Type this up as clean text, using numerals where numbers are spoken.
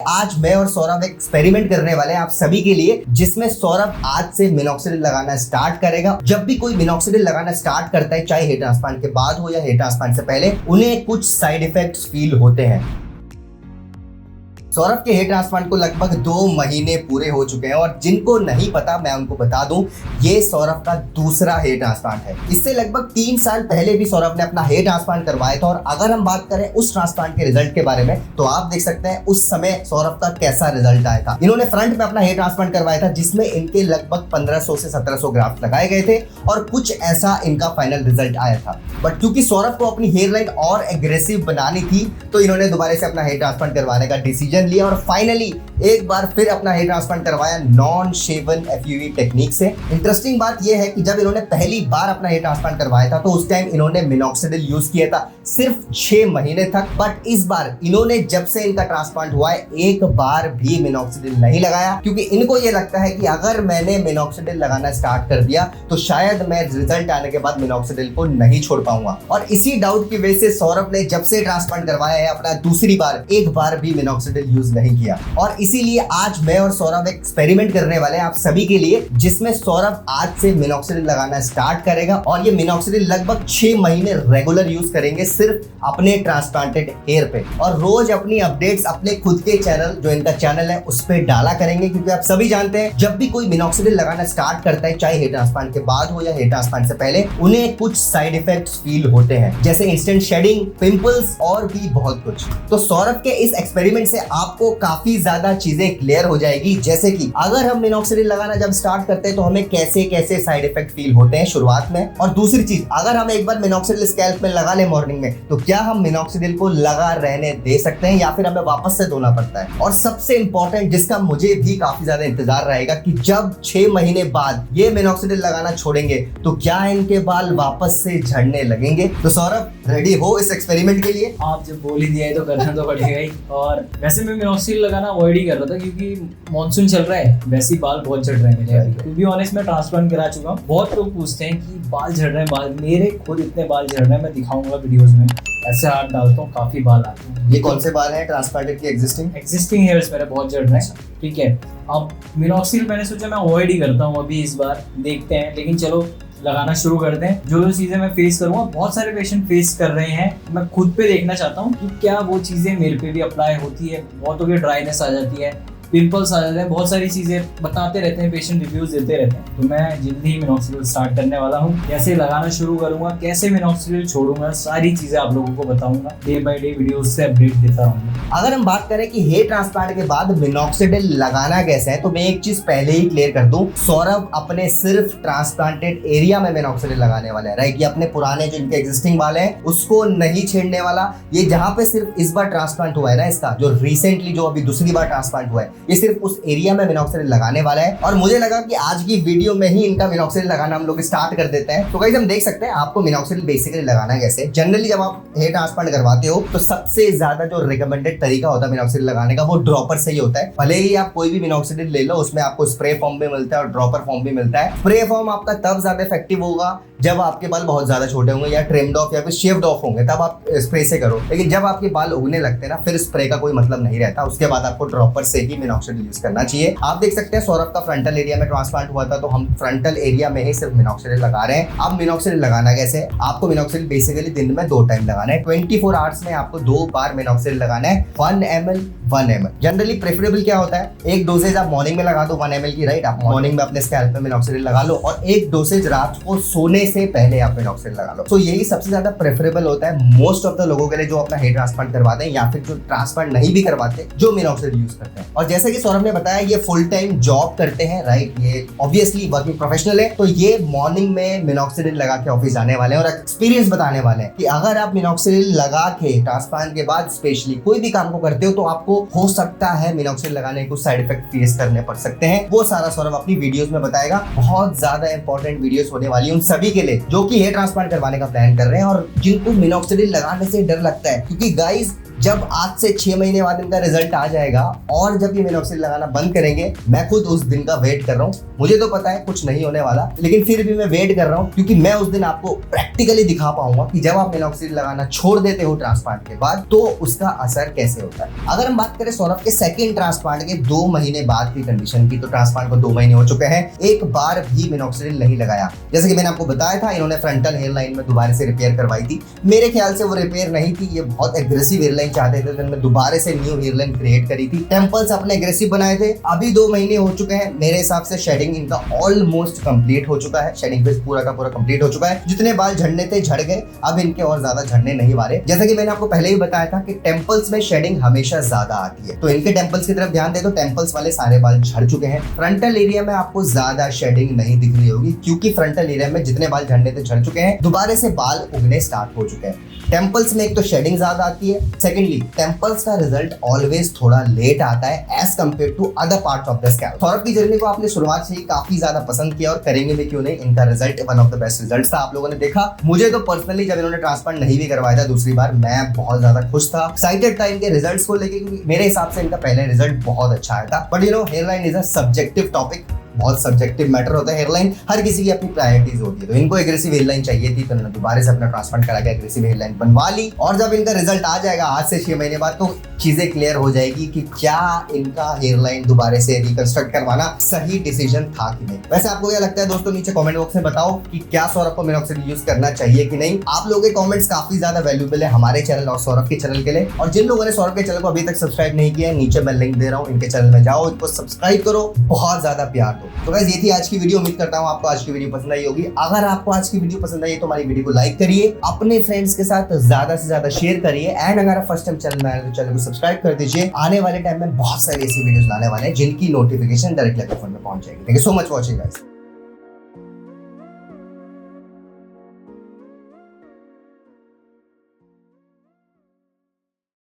आज मैं और सौरभ एक एक्सपेरिमेंट करने वाले हैं आप सभी के लिए, जिसमें सौरभ आज से मिनॉक्सिडिल लगाना स्टार्ट करेगा। जब भी कोई मिनॉक्सिडिल लगाना स्टार्ट करता है, चाहे हेयर ट्रांसप्लांट के बाद हो या हेयर ट्रांसप्लांट से पहले, उन्हें कुछ साइड इफेक्ट्स फील होते हैं। सौरभ के हेयर ट्रांसप्लांट को लगभग 2 महीने पूरे हो चुके हैं और जिनको नहीं पता मैं उनको बता दूं, ये सौरभ का दूसरा हेयर ट्रांसप्लांट है। इससे लगभग 3 साल पहले भी सौरभ ने अपना हेयर ट्रांसप्लांट करवाया था और अगर हम बात करें उस ट्रांसप्लांट के रिजल्ट के बारे में, तो आप देख सकते हैं उस समय सौरभ का कैसा रिजल्ट आया था। इन्होंने फ्रंट में अपना हेयर ट्रांसप्लांट करवाया था, जिसमें इनके लगभग 1500 से 1700 ग्राफ्ट लगाए गए थे और कुछ ऐसा इनका फाइनल रिजल्ट आया था। बट क्योंकि सौरभ को अपनी हेयर लाइन और एग्रेसिव बनानी थी, तो इन्होंने दोबारा से अपना हेयर ट्रांसप्लांट करवाने का डिसीजन लिया और फाइनली एक बार फिर अपना हेयर ट्रांसप्लांट करवाया नॉन शेवन FUE टेक्निक से। इंटरेस्टिंग बात यह है कि जब इन्होंने पहली बार अपना हेयर ट्रांसप्लांट करवाया था, तो उस टाइम इन्होंने मिनॉक्सिडिल यूज किया था सिर्फ 6 महीने तक। बट इस बार इन्होंने जब से इनका ट्रांसप्लांट हुआ है, एक बार भी मिनॉक्सिडिल नहीं लगाया, क्योंकि इनको यह लगता है कि अगर मैंने मिनॉक्सिडिल लगाना स्टार्ट कर दिया तो शायद मैं रिजल्ट आने के बाद मिनॉक्सिडिल को नहीं छोड़ पाऊंगा। और इसी डाउट की वजह से सौरभ ने जब से ट्रांसप्लांट करवाया है अपना दूसरी बार, एक बार भी मिनॉक्सिडिल यूज नहीं किया। और इसीलिए आज मैं और सौरभ एक एक्सपेरिमेंट करने वाले हैं आप सभी के लिए, जिसमें सौरभ आज से मिनॉक्सिडिल लगाना स्टार्ट करेगा और ये मिनॉक्सिडिल लगभग 6 महीने रेगुलर यूज करेंगे सिर्फ अपने ट्रांसप्लांटेड हेयर पे, और रोज अपनी अपडेट्स अपने खुद के चैनल, जो इनका चैनल है, उस पे डाला करेंगे। क्योंकि आप सभी जानते हैं जब भी कोई मिनॉक्सिडिल लगाना स्टार्ट करता है, चाहे हेयर ट्रांसप्लांट के बाद हो या हेयर ट्रांसप्लांट से पहले, उन्हें कुछ साइड इफेक्ट्स फील होते हैं, जैसे इंस्टेंट शेडिंग, पिंपल्स और भी बहुत कुछ। तो सौरभ के इस एक्सपेरिमेंट से आपको काफी ज्यादा चीजें क्लियर हो जाएगी, जैसे कि अगर हम मिनॉक्सिडिल लगाना जब स्टार्ट करते हैं तो हमें कैसे कैसे साइड इफेक्ट फील होते हैं शुरुआत में, और दूसरी चीज, अगर हम एक बार मिनॉक्सिडिल स्कैल्प में लगा ले मॉर्निंग में, तो क्या हम मिनॉक्सिडिल को लगा रहने दे सकते हैं या फिर हमें वापस से धोना पड़ता है। और सबसे इंपॉर्टेंट, जिसका मुझे भी काफी ज्यादा इंतजार रहेगा, कि जब 6 महीने बाद ये मिनॉक्सिडिल लगाना छोड़ेंगे तो क्या इनके बाल वापस से झड़ने लगेंगे। तो सौरभ, रेडी हो इस एक्सपेरिमेंट के लिए? आप जब बोल ही दिया है तो करना तो पड़ेगा ही। और वैसे मैं मिनॉक्सिडिल लगाना अवॉइड ही कर रहा था, क्योंकि मॉनसून चल रहा है, वैसे ही बाल बहुत झड़ रहे हैं मेरे। टू बी ऑनेस्ट, मैं ट्रांसप्लांट करा चुका हूँ। बहुत लोग पूछते हैं कि बाल झड़ रहे हैं, बाल मेरे खुद इतने बाल झड़ रहे हैं, मैं दिखाऊंगा वीडियोस में। ऐसे हाथ डालता हूँ, काफी बाल आते हैं। ये कौन से बाल हैं ट्रांसप्लांटेड की? एग्जिस्टिंग हेयर्स मेरे बहुत झड़ रहे हैं। ठीक है, अब मिनॉक्सिडिल मैंने सोचा मैं अवॉइड ही करता हूँ अभी, इस बार देखते हैं, लेकिन चलो लगाना शुरू करते हैं। जो चीजें मैं फेस करूंगा, बहुत सारे पेशेंट फेस कर रहे हैं, मैं खुद पे देखना चाहता हूँ कि क्या वो चीजें मेरे पे भी अप्लाई होती है। बहुतों की ड्राइनेस आ जाती है, पिंपल्स आ जाते हैं, बहुत सारी चीजें बताते रहते हैं, पेशेंट रिव्यूज देते रहते हैं। तो मैं जल्दी ही मिनॉक्सिडिल स्टार्ट करने वाला हूँ। कैसे लगाना शुरू करूंगा, कैसे मिनॉक्सिडिल छोड़ूंगा, सारी चीजें आप लोगों को बताऊंगा। डे बाय डे वीडियोस से अपडेट देता रहूंगा। अगर हम बात करें कि हेयर ट्रांसप्लांट के बाद मिनॉक्सिडिल लगाना कैसे है, तो मैं एक चीज पहले ही क्लियर कर दूं, सौरभ अपने सिर्फ ट्रांसप्लांटेड एरिया में मिनॉक्सिडिल लगाने वाले हैं, राइट। ये अपने पुराने जो इनके एग्जिस्टिंग बाल हैं उसको नहीं छेड़ने वाला। ये जहां पे सिर्फ इस बार ट्रांसप्लांट हुआ है ना, इसका जो रिसेंटली जो अभी दूसरी बार ट्रांसप्लांट हुआ है, ये सिर्फ उस एरिया में मिनॉक्सिडिल लगाने वाला है। और मुझे लगा कि आज की वीडियो में ही इनका मिनॉक्सिडिल लगाना हम लोग स्टार्ट कर देते हैं। तो गाइस, हम देख सकते हैं आपको मिनॉक्सिडिल बेसिकली लगाना कैसे। जनरली जब आप हेयर ट्रांसप्लांट करवाते हो तो सबसे ज्यादा जो रिकमेंडेड तरीका होता है मिनॉक्सिडिल लगाने का, वो ड्रॉपर से ही होता है। भले ही आप कोई भी मिनॉक्सिडिल ले लो, उसमें आपको स्प्रे फॉर्म में मिलता है और ड्रॉपर फॉर्म भी मिलता है। स्प्रे फॉर्म आपका तब ज्यादा इफेक्टिव होगा जब आपके बाल बहुत ज्यादा छोटे होंगे या ट्रिम्ड ऑफ या फिर शेव्ड ऑफ होंगे, तब आप स्प्रे से करो। लेकिन जब आपके बाल उगने लगते हैं ना, फिर स्प्रे का कोई मतलब नहीं रहता। उसके बाद आपको ड्रॉपर से ही मिनॉक्सिडिल यूज करना चाहिए। आप देख सकते हैं सौरभ का फ्रंटल एरिया में ट्रांसप्लांट हुआ था, तो हम फ्रंटल एरिया में ही सिर्फ मिनॉक्सिडिल लगा रहे हैं। अब मिनॉक्सिडिल लगाना कैसे? आपको मिनॉक्सिडिल बेसिकली दिन में 2 टाइम लगाना है। 24 आवर्स में आपको 2 बार मिनॉक्सिडिल लगाना है, 1 ml 1 ml। जनरली प्रेफरेबल क्या होता है, एक डोसेज आप मॉर्निंग में लगा दो 1 ml की, राइट। आप मॉर्निंग में अपने स्कैल्प में मिनॉक्सिडिल लगा लो और एक डोसेज रात को सोने से पहले आप मिनॉक्सिडिल लगा लो। तो यही सबसे ज्यादा प्रेफरेबल होता है मोस्ट ऑफ द लोगों के लिए जो अपना हेयर ट्रांसप्लांट करवाते हैं या फिर जो ट्रांसप्लांट नहीं भी करवाते, जो मिनॉक्सिडिल यूज करते हैं। और जैसे कि सौरभ ने बताया, ये फुल टाइम जॉब करते हैं, राइट। ये ऑब्वियसली वर्किंग प्रोफेशनल है, तो ये मॉर्निंग में मिनॉक्सिडिल लगा के ऑफिस जाने वाले हैं और एक्सपीरियंस बताने वाले हैं कि अगर आप मिनॉक्सिडिल लगा के ट्रांसप्लांट के बाद स्पेशली कोई भी काम को करते हो, तो आपको हो सकता है मिनॉक्सिडिल लगाने के कुछ साइड इफेक्ट फेस करने पड़ सकते हैं। वो सारा सौरभ अपनी वीडियोस में बताएगा। बहुत ज्यादा इंपॉर्टेंट वीडियोस होने वाली है उन सभी के लिए जो कि हेयर ट्रांसप्लांट करवाने का प्लान कर रहे हैं और जिनको मिनॉक्सिडिल लगाने से डर लगता है। क्योंकि गाइस, जब आज से 6 महीने बाद इनका रिजल्ट आ जाएगा और जब ये मिनॉक्सिल लगाना बंद करेंगे, मैं खुद उस दिन का वेट कर रहा हूँ। मुझे तो पता है कुछ नहीं होने वाला, लेकिन फिर भी मैं वेट कर रहा हूँ क्योंकि मैं उस दिन आपको प्रैक्टिकली दिखा पाऊंगा कि जब आप मिनॉक्सिल लगाना छोड़ देते हो ट्रांसप्लांट के बाद तो उसका असर कैसे होता है। अगर हम बात करें सौरभ के सेकंड ट्रांसप्लांट के 2 महीने बाद की कंडीशन की, तो ट्रांसप्लांट को 2 महीने हो चुके हैं, एक बार भी मिनॉक्सिल नहीं लगाया। जैसे कि मैंने आपको बताया था, इन्होंने फ्रंटल हेयर लाइन में दोबारा से रिपेयर करवाई थी। मेरे ख्याल से वो रिपेयर नहीं थी, ये बहुत एग्रेसिव हेयर लाइन चाहते थे, तो इन्होंने दोबारा से न्यू हेयर लाइन क्रिएट करी थी। टेम्पल्स अपने एग्रेसिव बनाए थे। अभी 2 महीने हो चुके हैं, मेरे हिसाब से शेडिंग इनका ऑलमोस्ट कंप्लीट हो चुका है। शेडिंग फेज पूरा का पूरा कंप्लीट हो चुका है। जितने बाल झड़ने थे झड़ गए, अब इनके और ज्यादा झड़ने नहीं वाले। जैसा कि मैंने आपको पहले ही बताया था कि टेम्पल्स में शेडिंग हमेशा ज्यादा आती है, तो इनके टेम्पल्स की तरफ ध्यान दे तो टेम्पल्स वाले सारे बाल झड़ चुके हैं। फ्रंटल एरिया में आपको ज्यादा शेडिंग नहीं दिख रही होगी क्योंकि फ्रंटल एरिया में जितने बाल झड़ने थे झड़ चुके हैं, दोबारा से बाल उगने स्टार्ट हो चुके हैं। टेम्पल्स में एक तो शेडिंग ज्यादा आती है, सेकेंडली टेम्पल्स का रिजल्ट ऑलवेज थोड़ा लेट आता है as compare to other parts of the scalp. Saurabh की जर्नी को आपने शुरुआत से ही काफी ज्यादा पसंद किया और करेंगे भी क्यों नहीं। इनका result one of the best result था, आप लोगों ने देखा। मुझे तो पर्सनली जब इन्होंने ट्रांसप्लांट नहीं भी करवाया था दूसरी बार, मैं बहुत ज्यादा खुश था, एक्साइटेड था इनके रिजल्ट्स को लेके, क्योंकि मेरे हिसाब से इनका पहले रिजल्ट बहुत अच्छा आया था। But here line is a subjective topic, बहुत सब्जेक्टिव मैटर होता है। हेयरलाइन हर किसी की अपनी प्रायोरिटीज होती है, तो इनको एग्रेसिव हेयरलाइन चाहिए थी, तो इन्होंने दोबारा से अपना ट्रांसप्लांट करा के एग्रेसिव हेयरलाइन बनवा ली। और जब इनका रिजल्ट आ जाएगा आज से 6 महीने बाद, तो चीजें क्लियर हो जाएगी कि क्या इनका हेयरलाइन दोबारा से रिकंस्ट्रक्ट करवाना सही डिसीजन था कि नहीं। वैसे आपको क्या लगता है दोस्तों, नीचे कमेंट बॉक्स में बताओ कि क्या सौरभ को मिनॉक्सिल यूज करना चाहिए कि नहीं। आप लोगों के कमेंट्स काफी ज्यादा वैल्यूएबल है हमारे चैनल और सौरभ के चैनल के लिए। और जिन लोगों ने सौरभ के चैनल को अभी तक सब्सक्राइब नहीं किया है, नीचे मैं लिंक दे रहा हूँ, इनके चैनल में जाओ, इनको सब्सक्राइब करो, बहुत ज्यादा प्यार दो। तो गाइस ये थी आज की वीडियो। उम्मीद करता हूँ आपको आज की वीडियो पसंद आई होगी। अगर आपको आज की वीडियो पसंद आई तो हमारी वीडियो को लाइक करिए, अपने फ्रेंड्स के साथ ज्यादा से ज्यादा शेयर करिए, एंड अगर आप फर्स्ट टाइम चैनल में आए तो चैनल को सब्सक्राइब कर दीजिए। आने वाले टाइम में बहुत सारी ऐसी वीडियोस लाने वाले हैं जिनकी नोटिफिकेशन डायरेक्टली आपके फोन में पहुंच जाएगी। Thank you so much watching guys.